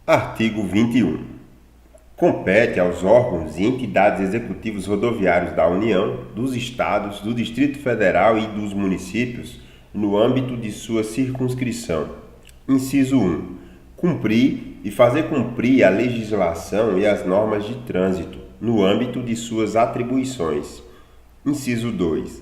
Artigo 21. Compete aos órgãos e entidades executivos rodoviários da União, dos Estados, do Distrito Federal e dos municípios, no âmbito de sua circunscrição. Inciso 1. Cumprir e fazer cumprir a legislação e as normas de trânsito, no âmbito de suas atribuições. Inciso 2.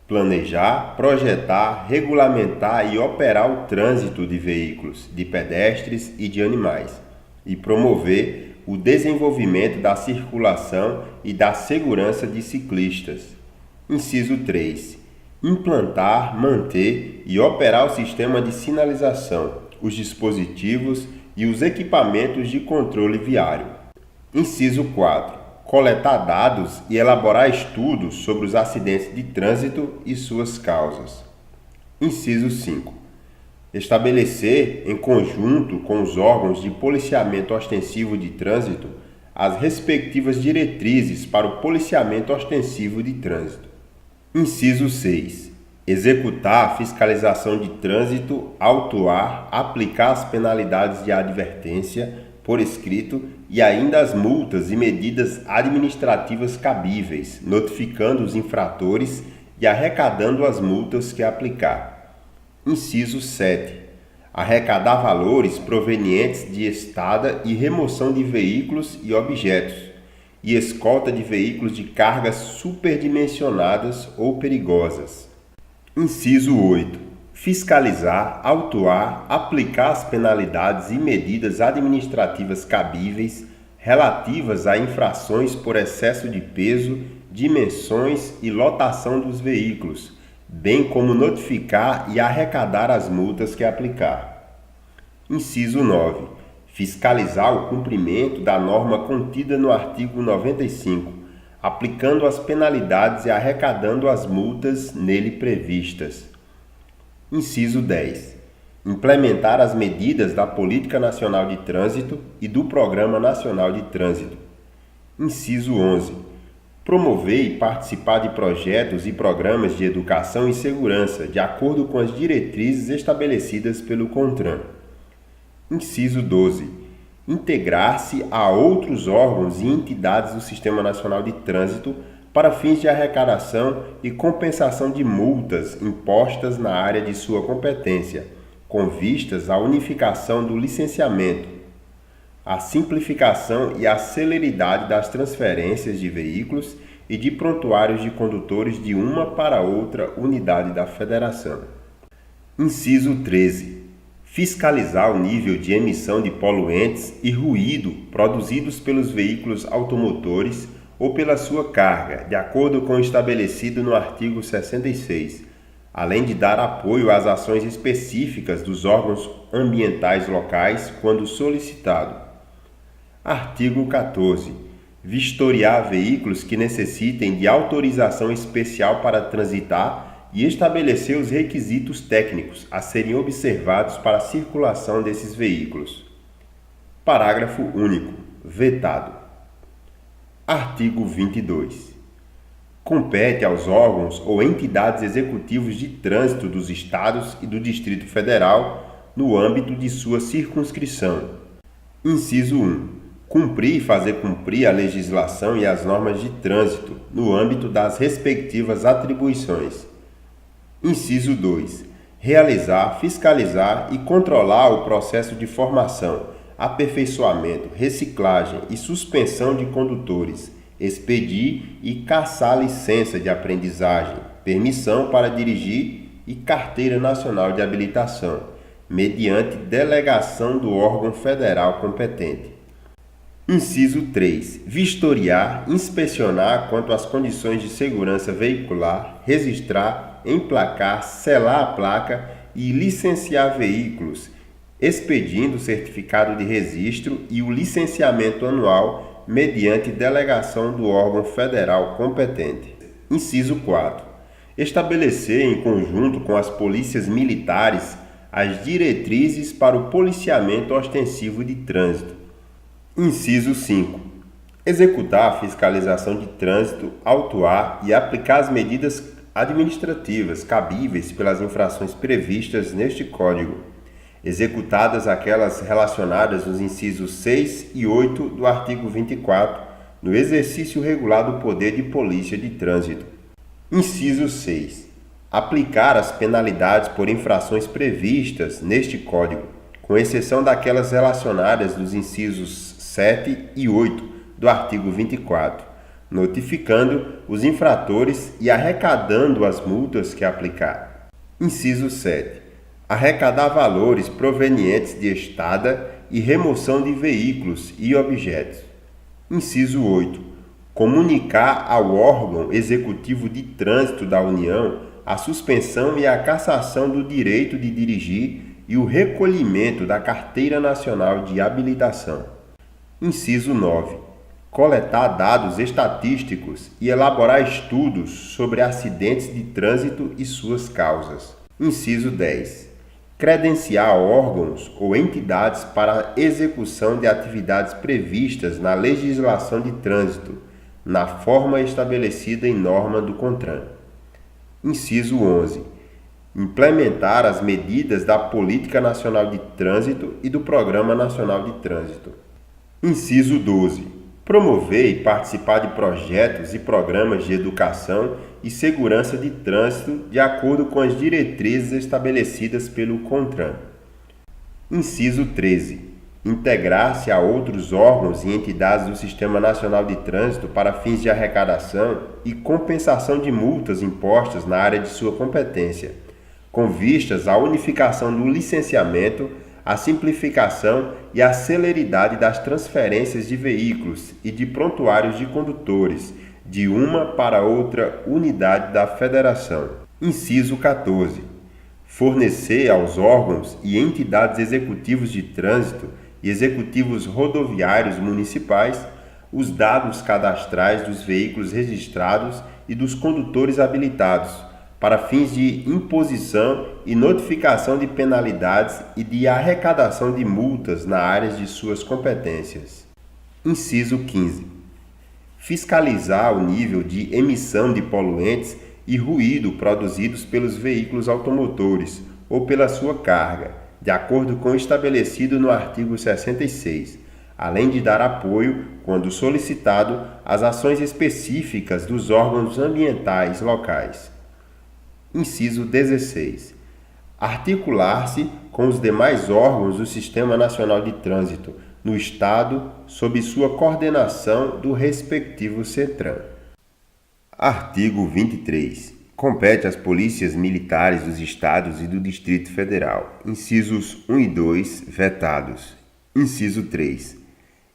Planejar, projetar, regulamentar e operar o trânsito de veículos, de pedestres e de animais, e promover o desenvolvimento da circulação e da segurança de ciclistas. Inciso 3. Implantar, manter e operar o sistema de sinalização, os dispositivos e os equipamentos de controle viário. Inciso 4. Coletar dados e elaborar estudos sobre os acidentes de trânsito e suas causas. Inciso 5. Estabelecer, em conjunto com os órgãos de policiamento ostensivo de trânsito, as respectivas diretrizes para o policiamento ostensivo de trânsito. Inciso 6. Executar a fiscalização de trânsito, autuar, aplicar as penalidades de advertência por escrito e ainda as multas e medidas administrativas cabíveis, notificando os infratores e arrecadando as multas que aplicar. Inciso 7. Arrecadar valores provenientes de estada e remoção de veículos e objetos, e escolta de veículos de cargas superdimensionadas ou perigosas. Inciso 8. Fiscalizar, autuar, aplicar as penalidades e medidas administrativas cabíveis relativas a infrações por excesso de peso, dimensões e lotação dos veículos, bem como notificar e arrecadar as multas que aplicar. Inciso 9. Fiscalizar o cumprimento da norma contida no artigo 95, aplicando as penalidades e arrecadando as multas nele previstas. Inciso 10. Implementar as medidas da Política Nacional de Trânsito e do Programa Nacional de Trânsito. Inciso 11. Promover e participar de projetos e programas de educação e segurança, de acordo com as diretrizes estabelecidas pelo CONTRAN. Inciso 12. Integrar-se a outros órgãos e entidades do Sistema Nacional de Trânsito para fins de arrecadação e compensação de multas impostas na área de sua competência, com vistas à unificação do licenciamento, à simplificação e à celeridade das transferências de veículos e de prontuários de condutores de uma para outra unidade da Federação. Inciso 13. Fiscalizar o nível de emissão de poluentes e ruído produzidos pelos veículos automotores ou pela sua carga, de acordo com o estabelecido no artigo 66, além de dar apoio às ações específicas dos órgãos ambientais locais quando solicitado. Artigo 14. Vistoriar veículos que necessitem de autorização especial para transitar e estabelecer os requisitos técnicos a serem observados para a circulação desses veículos. Parágrafo único. Vetado. Artigo 22. Compete aos órgãos ou entidades executivos de trânsito dos Estados e do Distrito Federal, no âmbito de sua circunscrição. Inciso 1. Cumprir e fazer cumprir a legislação e as normas de trânsito, no âmbito das respectivas atribuições. Inciso 2. Realizar, fiscalizar e controlar o processo de formação, aperfeiçoamento, reciclagem e suspensão de condutores, expedir e cassar licença de aprendizagem, permissão para dirigir e carteira nacional de habilitação, mediante delegação do órgão federal competente. Inciso 3. Vistoriar, inspecionar quanto às condições de segurança veicular, registrar, emplacar, selar a placa e licenciar veículos, expedindo o certificado de registro e o licenciamento anual mediante delegação do órgão federal competente. Inciso 4. Estabelecer, em conjunto com as polícias militares, as diretrizes para o policiamento ostensivo de trânsito. Inciso 5. Executar a fiscalização de trânsito, autuar e aplicar as medidas administrativas cabíveis pelas infrações previstas neste Código, executadas aquelas relacionadas nos incisos 6 e 8 do artigo 24, no exercício regular do poder de polícia de trânsito. Inciso 6. Aplicar as penalidades por infrações previstas neste Código, com exceção daquelas relacionadas nos incisos 7 e 8 do artigo 24, notificando os infratores e arrecadando as multas que aplicar. Inciso 7. Arrecadar valores provenientes de estada e remoção de veículos e objetos. Inciso 8. Comunicar ao órgão executivo de trânsito da União a suspensão e a cassação do direito de dirigir e o recolhimento da Carteira Nacional de Habilitação. Inciso 9. Coletar dados estatísticos e elaborar estudos sobre acidentes de trânsito e suas causas. Inciso 10. Credenciar órgãos ou entidades para a execução de atividades previstas na legislação de trânsito, na forma estabelecida em norma do CONTRAN. Inciso 11. Implementar as medidas da Política Nacional de Trânsito e do Programa Nacional de Trânsito. Inciso 12. Promover e participar de projetos e programas de educação e segurança de trânsito de acordo com as diretrizes estabelecidas pelo CONTRAN. Inciso 13. Integrar-se a outros órgãos e entidades do Sistema Nacional de Trânsito para fins de arrecadação e compensação de multas impostas na área de sua competência, com vistas à unificação do licenciamento, a simplificação e a celeridade das transferências de veículos e de prontuários de condutores de uma para outra unidade da Federação. Inciso 14. Fornecer aos órgãos e entidades executivos de trânsito e executivos rodoviários municipais os dados cadastrais dos veículos registrados e dos condutores habilitados, para fins de imposição e notificação de penalidades e de arrecadação de multas na área de suas competências. Inciso 15. Fiscalizar o nível de emissão de poluentes e ruído produzidos pelos veículos automotores ou pela sua carga, de acordo com o estabelecido no artigo 66, além de dar apoio, quando solicitado, às ações específicas dos órgãos ambientais locais. Inciso 16. Articular-se com os demais órgãos do Sistema Nacional de Trânsito, no Estado, sob sua coordenação do respectivo CETRAN. Artigo 23. Compete às polícias militares dos Estados e do Distrito Federal. Incisos 1 e 2, vetados. Inciso 3.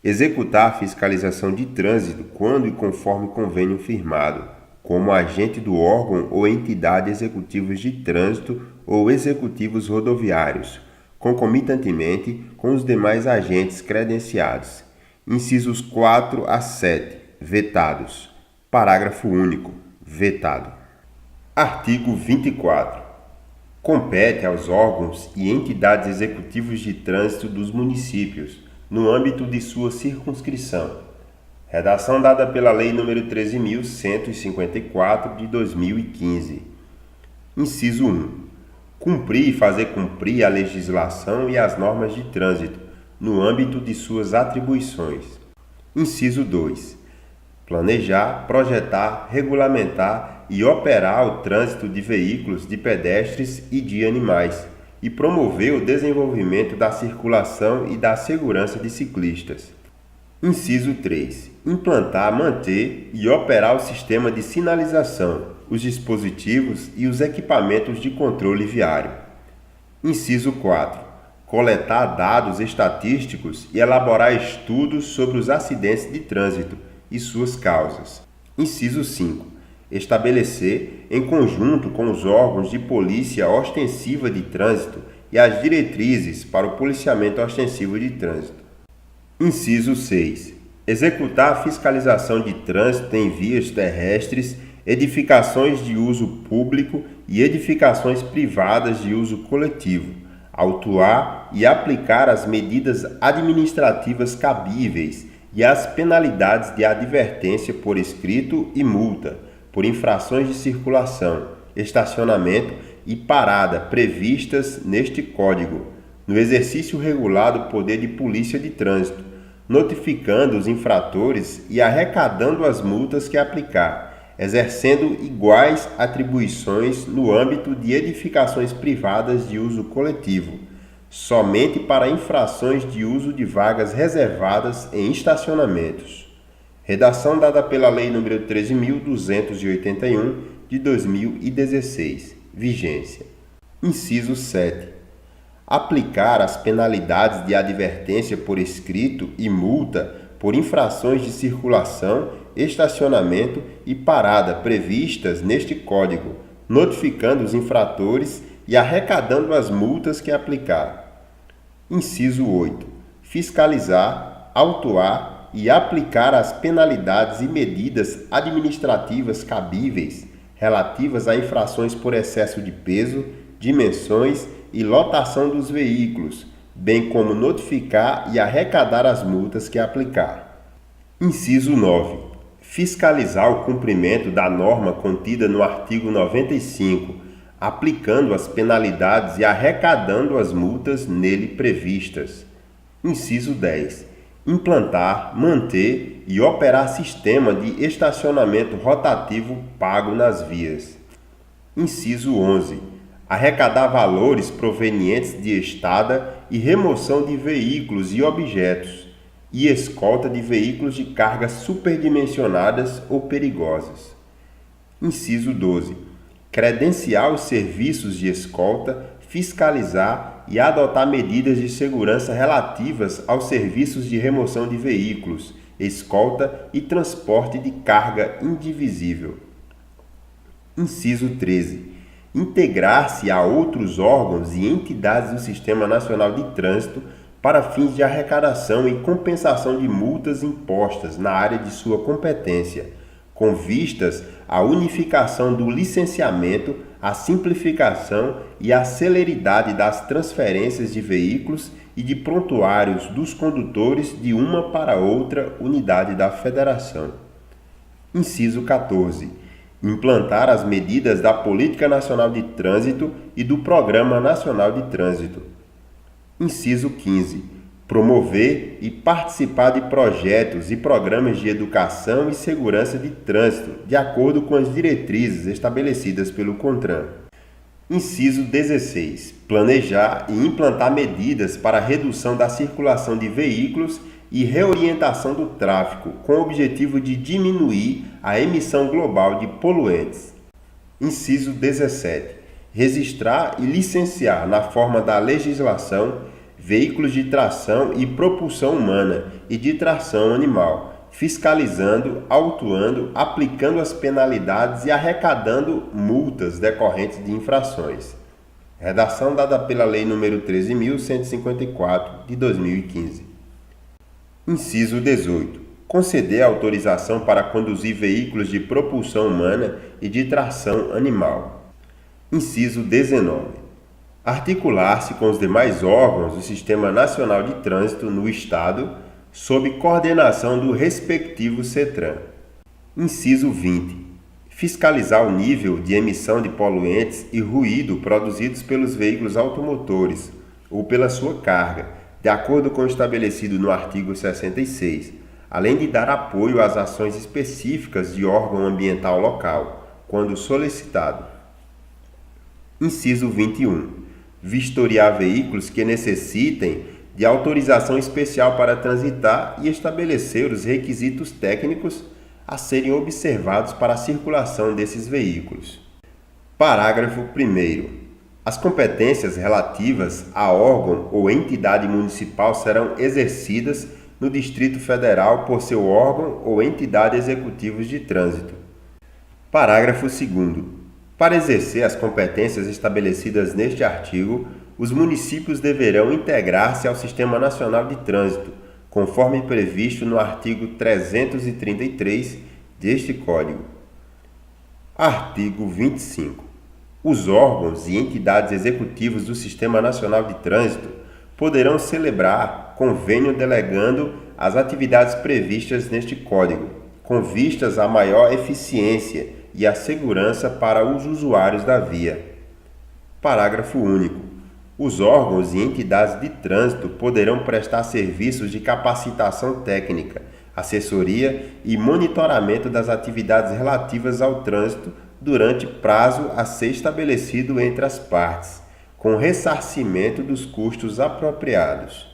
Executar a fiscalização de trânsito quando e conforme convênio firmado, como agente do órgão ou entidade executivos de trânsito ou executivos rodoviários, concomitantemente com os demais agentes credenciados. Incisos 4 a 7, vetados. Parágrafo único, vetado. Artigo 24. Compete aos órgãos e entidades executivos de trânsito dos municípios, no âmbito de sua circunscrição. Redação dada pela Lei nº 13.154, de 2015. Inciso 1. Cumprir e fazer cumprir a legislação e as normas de trânsito, no âmbito de suas atribuições. Inciso 2. Planejar, projetar, regulamentar e operar o trânsito de veículos, de pedestres e de animais, e promover o desenvolvimento da circulação e da segurança de ciclistas. Inciso 3. Implantar, manter e operar o sistema de sinalização, os dispositivos e os equipamentos de controle viário. Inciso 4. Coletar dados estatísticos e elaborar estudos sobre os acidentes de trânsito e suas causas. Inciso 5. Estabelecer, em conjunto com os órgãos de polícia ostensiva de trânsito e as diretrizes para o policiamento ostensivo de trânsito. Inciso 6. Executar a fiscalização de trânsito em vias terrestres, edificações de uso público e edificações privadas de uso coletivo, autuar e aplicar as medidas administrativas cabíveis e as penalidades de advertência por escrito e multa, por infrações de circulação, estacionamento e parada previstas neste Código, no exercício regular do poder de polícia de trânsito, notificando os infratores e arrecadando as multas que aplicar, exercendo iguais atribuições no âmbito de edificações privadas de uso coletivo, somente para infrações de uso de vagas reservadas em estacionamentos. Redação dada pela Lei nº 13.281, de 2016. Vigência. Inciso 7. Aplicar as penalidades de advertência por escrito e multa por infrações de circulação, estacionamento e parada previstas neste Código, notificando os infratores e arrecadando as multas que aplicar. Inciso 8. Fiscalizar, autuar e aplicar as penalidades e medidas administrativas cabíveis relativas a infrações por excesso de peso, dimensões e lotação dos veículos, bem como notificar e arrecadar as multas que aplicar. Inciso 9. Fiscalizar o cumprimento da norma contida no artigo 95, aplicando as penalidades e arrecadando as multas nele previstas. Inciso 10. Implantar, manter e operar sistema de estacionamento rotativo pago nas vias. Inciso 11. Arrecadar valores provenientes de estada e remoção de veículos e objetos, e escolta de veículos de cargas superdimensionadas ou perigosas. Inciso 12. Credenciar os serviços de escolta, fiscalizar e adotar medidas de segurança relativas aos serviços de remoção de veículos, escolta e transporte de carga indivisível. Inciso 13. Integrar-se a outros órgãos e entidades do Sistema Nacional de Trânsito para fins de arrecadação e compensação de multas impostas na área de sua competência, com vistas à unificação do licenciamento, à simplificação e à celeridade das transferências de veículos e de prontuários dos condutores de uma para outra unidade da Federação. Inciso 14. Implantar as medidas da Política Nacional de Trânsito e do Programa Nacional de Trânsito. Inciso 15. Promover e participar de projetos e programas de educação e segurança de trânsito, de acordo com as diretrizes estabelecidas pelo CONTRAN. Inciso 16. Planejar e implantar medidas para a redução da circulação de veículos e reorientação do tráfego, com o objetivo de diminuir a emissão global de poluentes. Inciso 17. Registrar e licenciar, na forma da legislação, veículos de tração e propulsão humana e de tração animal, fiscalizando, autuando, aplicando as penalidades e arrecadando multas decorrentes de infrações. Redação dada pela Lei nº 13.154, de 2015. Inciso 18. Conceder autorização para conduzir veículos de propulsão humana e de tração animal. Inciso 19. Articular-se com os demais órgãos do Sistema Nacional de Trânsito no Estado, sob coordenação do respectivo CETRAN. Inciso 20. Fiscalizar o nível de emissão de poluentes e ruído produzidos pelos veículos automotores ou pela sua carga, de acordo com o estabelecido no artigo 66, além de dar apoio às ações específicas de órgão ambiental local, quando solicitado. Inciso 21. Vistoriar veículos que necessitem de autorização especial para transitar e estabelecer os requisitos técnicos a serem observados para a circulação desses veículos. Parágrafo 1º. As competências relativas a órgão ou entidade municipal serão exercidas no Distrito Federal por seu órgão ou entidade executivos de trânsito. Parágrafo 2º. Para exercer as competências estabelecidas neste artigo, os municípios deverão integrar-se ao Sistema Nacional de Trânsito, conforme previsto no artigo 333 deste Código. Artigo 25. Os órgãos e entidades executivos do Sistema Nacional de Trânsito poderão celebrar convênio delegando as atividades previstas neste Código, com vistas à maior eficiência e à segurança para os usuários da via. Parágrafo único. Os órgãos e entidades de trânsito poderão prestar serviços de capacitação técnica, assessoria e monitoramento das atividades relativas ao trânsito durante prazo a ser estabelecido entre as partes, com ressarcimento dos custos apropriados.